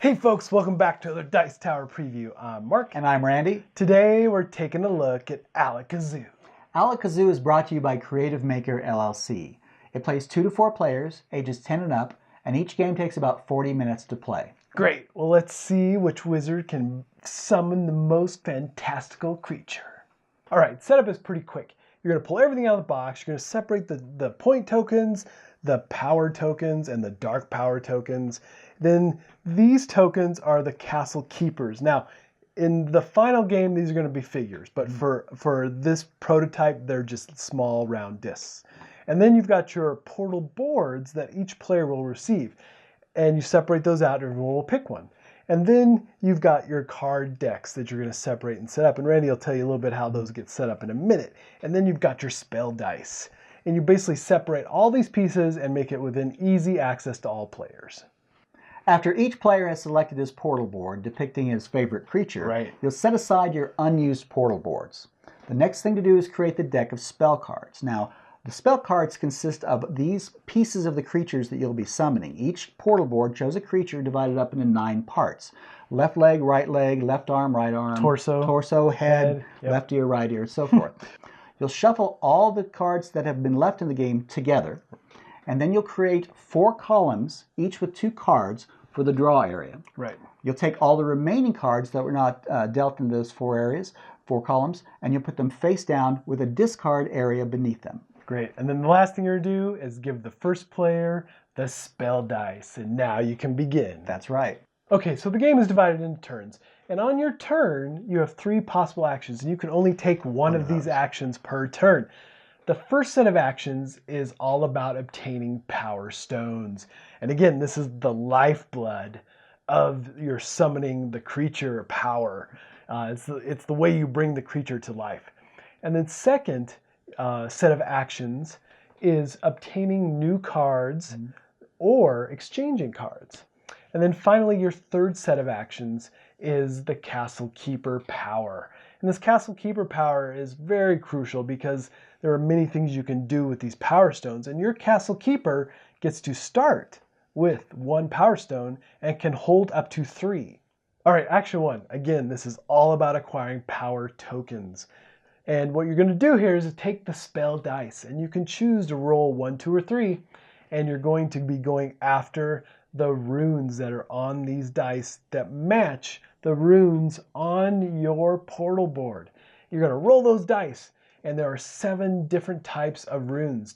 Hey folks, welcome back to another Dice Tower preview. I'm Mark. And I'm Randy. Today we're taking a look at Alakazoo. Alakazoo is brought to you by Creative Maker LLC. It plays 2 to 4 players, ages 10 and up, and each game takes about 40 minutes to play. Great. Well, let's see which wizard can summon the most fantastical creature. All right, setup is pretty quick. You're going to pull everything out of the box. You're going to separate the point tokens, the power tokens, and the dark power tokens. Then these tokens are the castle keepers. Now, in the final game, these are going to be figures, but for this prototype, they're just small round discs. And then you've got your portal boards that each player will receive. And you separate those out, and everyone will pick one. And then you've got your card decks that you're going to separate and set up. And Randy will tell you a little bit how those get set up in a minute. And then you've got your spell dice. And you basically separate all these pieces and make it within easy access to all players. After each player has selected his portal board depicting his favorite creature, you'll set aside your unused portal boards. The next thing to do is create the deck of spell cards. Now, the spell cards consist of these pieces of the creatures that you'll be summoning. Each portal board shows a creature divided up into 9 parts. Left leg, left arm, torso, head, left ear, right ear, so forth. You'll shuffle all the cards that have been left in the game together, and then you'll create 4 columns, each with 2 cards for the draw area. Right. You'll take all the remaining cards that were not dealt into those 4 columns, and you'll put them face down with a discard area beneath them. Great. And then the last thing you're going to do is give the first player the spell dice. And now you can begin. That's right. Okay, so the game is divided into turns. And on your turn, you have 3 possible actions. And you can only take one of these actions per turn. The first set of actions is all about obtaining power stones. And again, this is the lifeblood of your summoning the creature power. It's the way you bring the creature to life. And then second, set of actions is obtaining new cards or exchanging cards. And then finally, your third set of actions is the Castle Keeper power. And this Castle Keeper power is very crucial because there are many things you can do with these power stones. And your Castle Keeper gets to start with 1 power stone and can hold up to 3. All right, action 1. Again, this is all about acquiring power tokens. And what you're going to do here is take the spell dice, and you can choose to roll 1, 2, or 3, and you're going to be going after the runes that are on these dice that match the runes on your portal board. You're going to roll those dice, and there are 7 different types of runes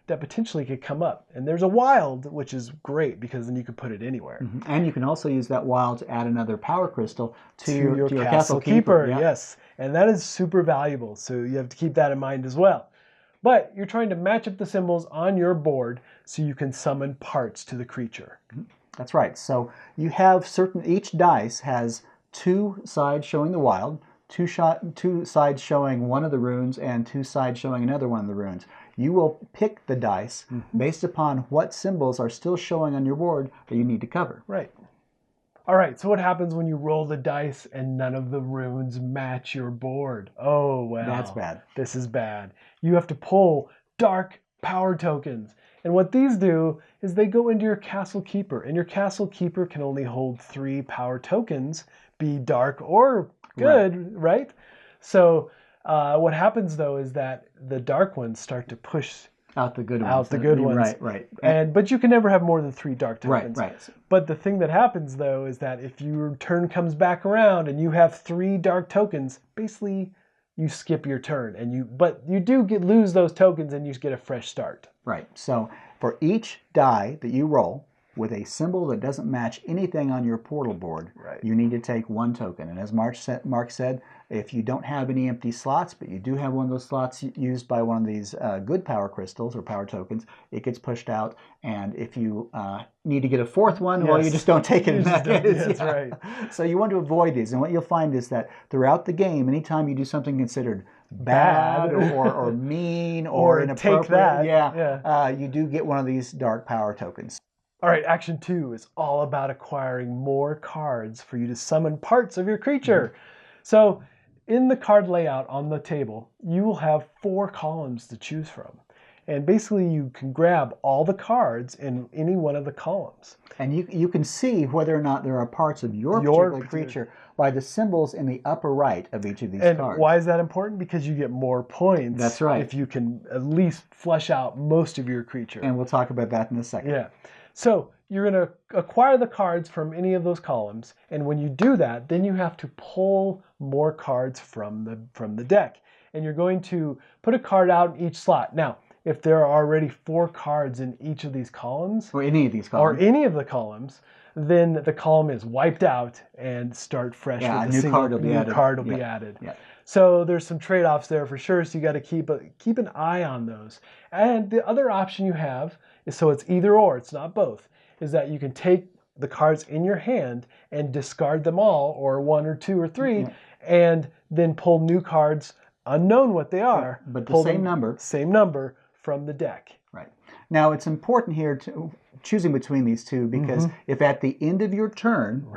that potentially could come up. And there's a wild, which is great because then you can put it anywhere. And you can also use that wild to add another power crystal to your Castle Keeper. Yes, and that is super valuable, so you have to keep that in mind as well. But you're trying to match up the symbols on your board so you can summon parts to the creature. That's right. So you have each dice has 2 sides showing the wild, 2 sides showing one of the runes, and 2 sides showing another one of the runes. You will pick the dice based upon what symbols are still showing on your board that you need to cover. Right. All right, so what happens when you roll the dice and none of the runes match your board? Oh, well. That's bad. This is bad. You have to pull dark power tokens. And what these do is they go into your Castle Keeper. And your Castle Keeper can only hold 3 power tokens, be dark or good, right? So what happens, though, is that the dark ones start to push out the good ones. Right. But you can never have more than 3 dark tokens. Right. But the thing that happens, though, is that if your turn comes back around and you have 3 dark tokens, basically you skip your turn. But you do lose those tokens and you get a fresh start. Right. So for each die that you roll with a symbol that doesn't match anything on your portal board, you need to take 1 token. And as Mark said, if you don't have any empty slots, but you do have one of those slots used by one of these good power crystals or power tokens, it gets pushed out. And if you need to get a 4th one, well, you just don't take it. That's right. So you want to avoid these. And what you'll find is that throughout the game, anytime you do something considered bad or mean or inappropriate, you do get one of these dark power tokens. All right, action 2 is all about acquiring more cards for you to summon parts of your creature. So in the card layout on the table, you will have 4 columns to choose from. And basically you can grab all the cards in any one of the columns. And you can see whether or not there are parts of your particular creature by the symbols in the upper right of each of these cards. And why is that important? Because you get more points. That's right. If you can at least flesh out most of your creature. And we'll talk about that in a second. Yeah. So you're going to acquire the cards from any of those columns, and when you do that, then you have to pull more cards from the deck. And you're going to put a card out in each slot. Now, if there are already 4 cards in each of these columns, or any of these columns, or any of the columns, then the column is wiped out and start fresh with a new card will be added. Yeah. So there's some trade-offs there for sure, so you got to keep an eye on those. And the other option you have is, so it's either or, it's not both, is that you can take the cards in your hand and discard them all, or 1 or 2 or 3, and then pull new cards, unknown what they are, but the same number from the deck. Right. Now it's important here to choosing between these two, because if at the end of your turn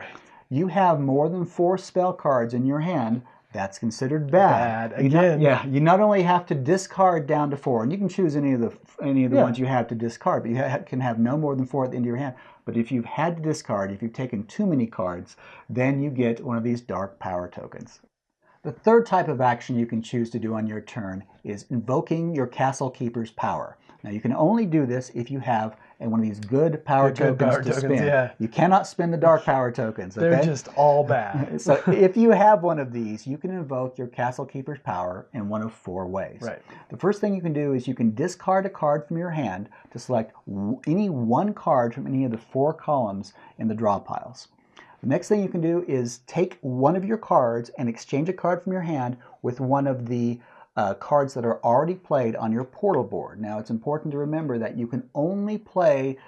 you have more than 4 spell cards in your hand, that's considered bad. Again. You not only have to discard down to 4, and you can choose any of the ones you have to discard, but you can have no more than 4 at the end of your hand. But if you've had to discard, if you've taken too many cards, then you get one of these dark power tokens. The third type of action you can choose to do on your turn is invoking your Castle Keeper's power. Now you can only do this if you have one of these good power tokens to spin. Yeah. You cannot spin the dark power tokens. Okay? They're just all bad. So if you have one of these, you can invoke your Castle Keeper's power in one of 4 ways. Right. The first thing you can do is you can discard a card from your hand to select any one card from any of the 4 columns in the draw piles. The next thing you can do is take one of your cards and exchange a card from your hand with one of the cards that are already played on your portal board. Now it's important to remember that you can only play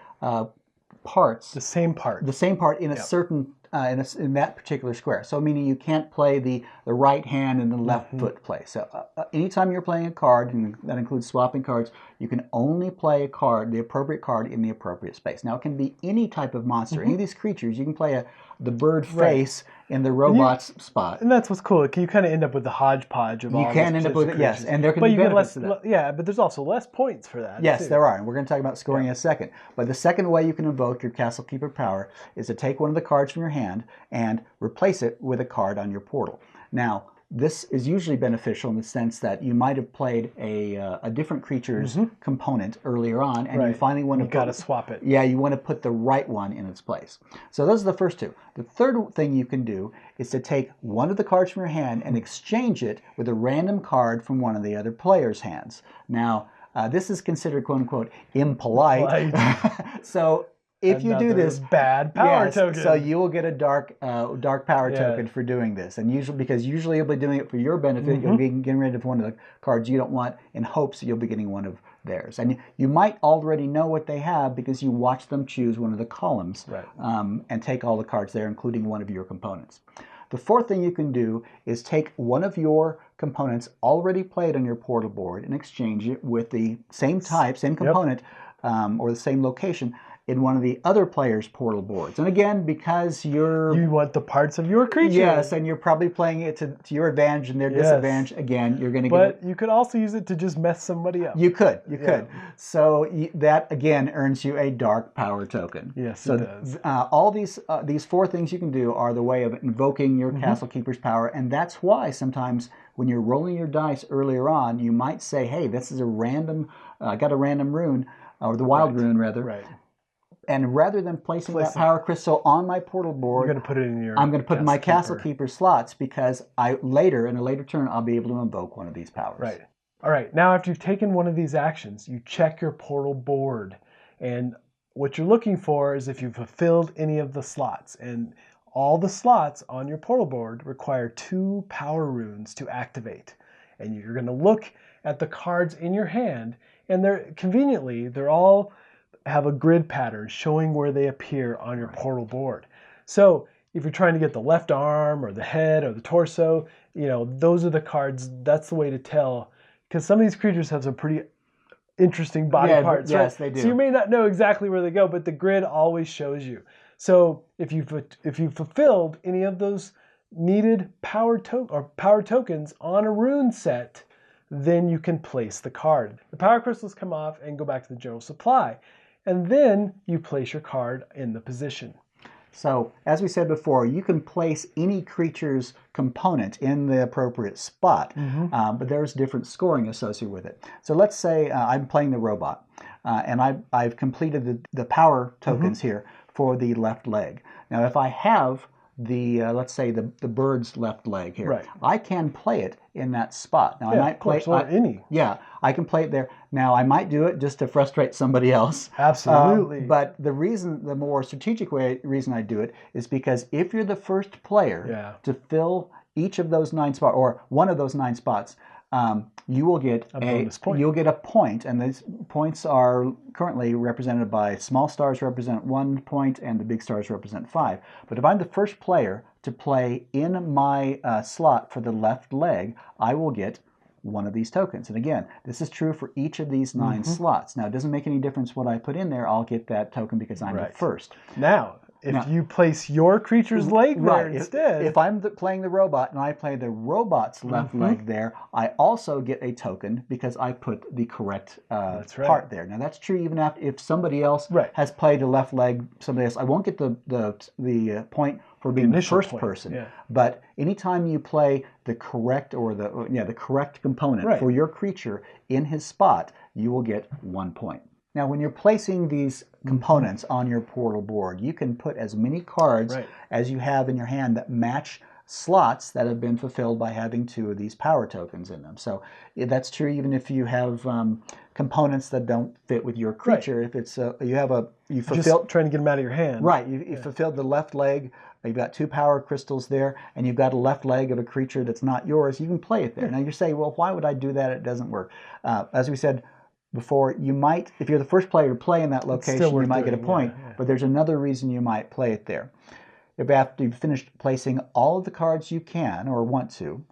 parts. The same part in a certain in that particular square. So meaning you can't play the right hand and the left foot play. So anytime you're playing a card, and that includes swapping cards, you can only play a card, the appropriate card, in the appropriate space. Now it can be any type of monster, any of these creatures. You can play the bird face in the robot's spot. And that's what's cool. You kind of end up with the hodgepodge of all these end up with it, yes, and there can be benefits to that. Yeah, but there's also less points for that. Yes, there are, and we're going to talk about scoring in a second. But the second way you can invoke your Castle Keeper power is to take one of the cards from your hand and replace it with a card on your portal. Now, this is usually beneficial in the sense that you might have played a different creature's component earlier on, and you finally want to got to swap it. Yeah, you want to put the right one in its place. So those are the first 2. The third thing you can do is to take one of the cards from your hand and exchange it with a random card from one of the other player's hands. Now, this is considered quote-unquote impolite. So if you do this, bad power token. So you will get a dark power token for doing this, and usually you'll be doing it for your benefit. You'll be getting rid of one of the cards you don't want in hopes that you'll be getting one of theirs. And you might already know what they have because you watch them choose one of the columns and take all the cards there, including one of your components. The fourth thing you can do is take one of your components already played on your portal board and exchange it with the same type, same component, or the same location in one of the other players' portal boards. And again, because you want the parts of your creature. Yes, and you're probably playing it to your advantage and their disadvantage. Again, you're going to get it. But you could also use it to just mess somebody up. You could. So that, again, earns you a dark power token. Yes, it does. All these 4 things you can do are the way of invoking your Castle Keeper's power, and that's why sometimes when you're rolling your dice earlier on, you might say, hey, this is a random, I got a random rune, or the wild rune, rather. Right. And rather than placing that power crystal on my portal board, you're going to put it in your I'm going to put it in my Castle Keeper slots, because in a later turn, I'll be able to invoke one of these powers. Right. All right. Now, after you've taken one of these actions, you check your portal board. And what you're looking for is if you've fulfilled any of the slots. And all the slots on your portal board require 2 power runes to activate. And you're going to look at the cards in your hand, and they're all have a grid pattern showing where they appear on your portal board. So if you're trying to get the left arm or the head or the torso, those are the cards. That's the way to tell, because some of these creatures have some pretty interesting body parts. Yes, they do. So you may not know exactly where they go, but the grid always shows you. So if you've fulfilled any of those needed power tokens on a rune set, then you can place the card. The power crystals come off and go back to the general supply. And then you place your card in the position. So, as we said before, you can place any creature's component in the appropriate spot, but there's different scoring associated with it. So let's say I'm playing the robot, and I've completed the power tokens here for the left leg. Now, if I have the, let's say, the bird's left leg here, I can play it in that spot. Now, I might play any. Yeah, I can play it there. Now, I might do it just to frustrate somebody else. Absolutely. But the more strategic reason I do it is because if you're the first player to fill each of those 9 spots, or one of those 9 spots, you will get a bonus point. You'll get a point, and these points are currently represented by small stars represent 1 point, and the big stars represent 5. But if I'm the first player to play in my slot for the left leg, I will get one of these tokens. And again, this is true for each of these 9 slots. Now, it doesn't make any difference what I put in there. I'll get that token because I'm the first. Now, if you place your creature's leg there instead. If I'm playing the robot and I play the robot's left leg there, I also get a token because I put the correct part there. Now, that's true even if somebody else has played the left leg, somebody else. I won't get the point for being the first person. But anytime you play the correct or the correct component for your creature in his spot, you will get 1 point. Now, when you're placing these components on your portal board, you can put as many cards as you have in your hand that match slots that have been fulfilled by having 2 of these power tokens in them. So that's true even if you have components that don't fit with your creature. If it's you fulfilled, just trying to get them out of your hand. Right, you fulfilled the left leg. You've got 2 power crystals there, and you've got a left leg of a creature that's not yours. You can play it there. Now you say, well, why would I do that? It doesn't work. As we said before, you might, if you're the first player to play in that location, you might get a point, but there's another reason you might play it there. If after you've finished placing all of the cards you can or want to,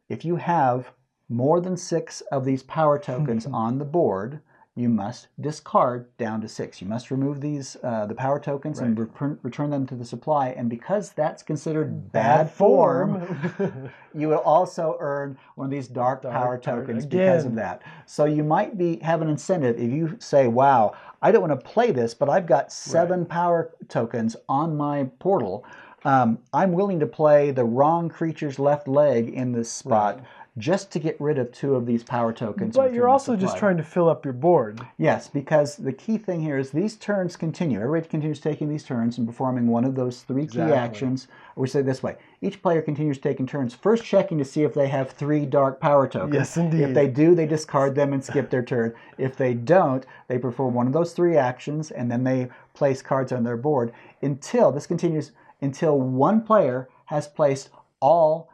if you have more than 6 of these power tokens on the board, you must discard down to 6. You must remove these the power tokens and return them to the supply. And because that's considered bad form, you will also earn one of these dark power tokens because of that. So you might have an incentive if you say, wow, I don't want to play this, but I've got 7 power tokens on my portal. I'm willing to play the wrong creature's left leg in this spot just to get rid of 2 of these power tokens. But you're also just trying to fill up your board. Yes, because the key thing here is these turns continue. Everybody continues taking these turns and performing one of those 3 key actions. We say it this way. Each player continues taking turns, first checking to see if they have 3 dark power tokens. Yes, indeed. If they do, they discard them and skip their turn. If they don't, they perform one of those 3 actions, and then they place cards on their board until, this continues until one player has placed all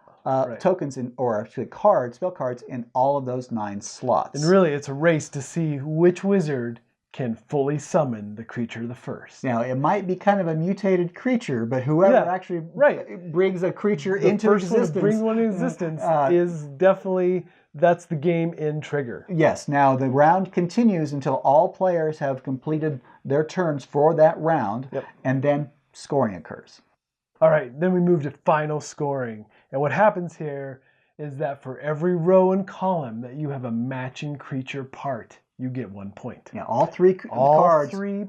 tokens or actually spell cards in all of those 9 slots. And really, it's a race to see which wizard can fully summon the creature the first. Now, it might be kind of a mutated creature, but whoever actually brings a creature into existence. Brings one into existence is definitely, that's the game in Trigger. Yes. Now, the round continues until all players have completed their turns for that round, and then scoring occurs. All right, then we move to final scoring. And what happens here is that for every row and column that you have a matching creature part, you get 1 point. Yeah, all 3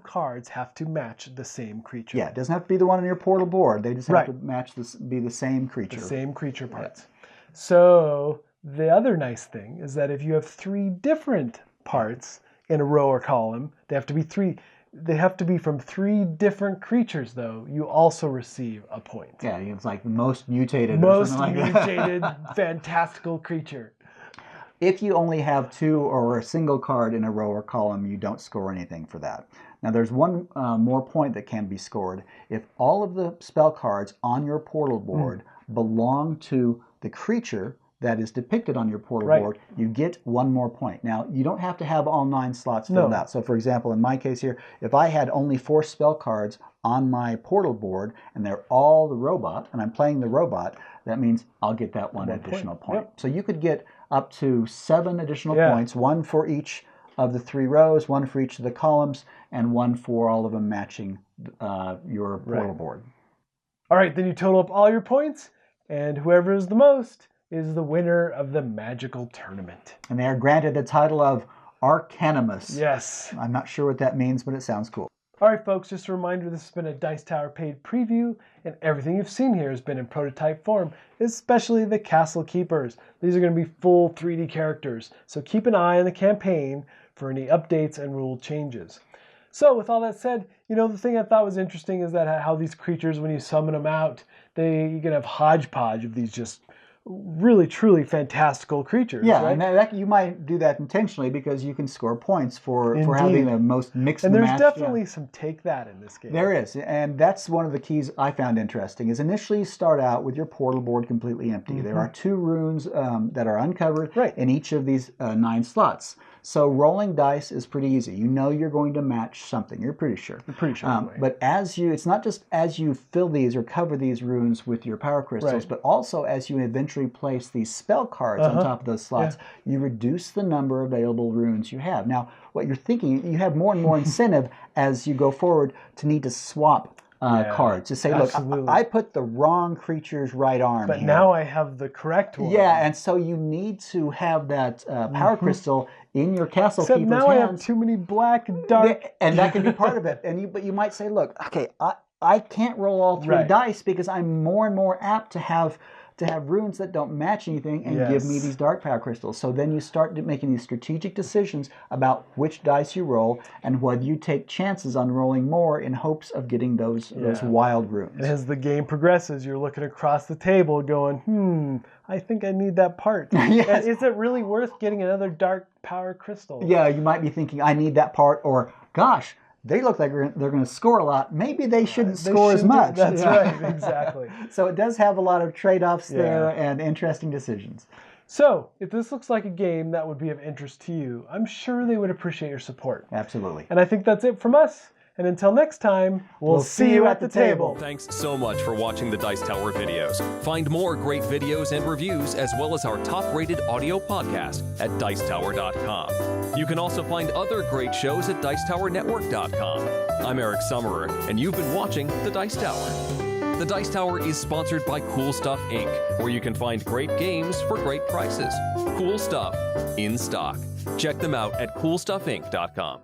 cards have to match the same creature. Yeah, it doesn't have to be the one on your portal board. They just have to match be the same creature. The same creature parts. So the other nice thing is that if you have 3 different parts in a row or column, they have to be from 3 different creatures, though. You also receive a point. Yeah, it's like the most mutated. Most like mutated, fantastical creature. If you only have 2 or a single card in a row or column, you don't score anything for that. Now, there's one more point that can be scored. If all of the spell cards on your portal board belong to the creature that is depicted on your portal board, you get 1 more point. Now, you don't have to have all 9 slots filled out. So, for example, in my case here, if I had only 4 spell cards on my portal board and they're all the robot, and I'm playing the robot, that means I'll get that 1 additional point. So you could get up to 7 additional points, 1 for each of the 3 rows, 1 for each of the columns, and 1 for all of them matching your portal board. All right, then you total up all your points, and whoever is the most is the winner of the magical tournament. And they are granted the title of Arcanimus. Yes. I'm not sure what that means, but it sounds cool. All right, folks, just a reminder, this has been a Dice Tower paid preview, and everything you've seen here has been in prototype form, especially the Castle Keepers. These are going to be full 3D characters, so keep an eye on the campaign for any updates and rule changes. So with all that said, the thing I thought was interesting is that how these creatures, when you summon them out, you can have hodgepodge of these just really, truly fantastical creatures. Yeah, right? And you might do that intentionally because you can score points for having the most mixed and there's match. Definitely some take that in this game. There is, and that's one of the keys I found interesting, is initially you start out with your portal board completely empty. There are 2 runes that are uncovered in each of these 9 slots. So rolling dice is pretty easy. You know you're going to match something. You're pretty sure. You're pretty sure. But it's not just as you fill these or cover these runes with your power crystals, but also as you eventually place these spell cards on top of those slots, you reduce the number of available runes you have. Now, what you're thinking, you have more and more incentive as you go forward to need to swap cards to say, look, I put the wrong creature's right arm but here. Now I have the correct one. Yeah, and so you need to have that power crystal in your Castle Keeper's now hands. I have too many black and dark. And that can be part of it. But you might say, look, okay, I can't roll all 3 dice because I'm more and more apt to have runes that don't match anything and give me these dark power crystals. So then you start making these strategic decisions about which dice you roll and whether you take chances on rolling more in hopes of getting those wild runes. And as the game progresses, you're looking across the table going, I think I need that part. Yes. Is it really worth getting another dark power crystal? Yeah, you might be thinking, I need that part, or gosh, they look like they're going to score a lot. Maybe they shouldn't score as much. That's right, exactly. So it does have a lot of trade-offs there and interesting decisions. So, if this looks like a game that would be of interest to you, I'm sure they would appreciate your support. Absolutely. And I think that's it from us. And until next time, we'll see you at the table. Thanks so much for watching the Dice Tower videos. Find more great videos and reviews, as well as our top-rated audio podcast at Dicetower.com. You can also find other great shows at Dicetowernetwork.com. I'm Eric Summerer, and you've been watching The Dice Tower. The Dice Tower is sponsored by Cool Stuff Inc., where you can find great games for great prices. Cool stuff in stock. Check them out at CoolStuffInc.com.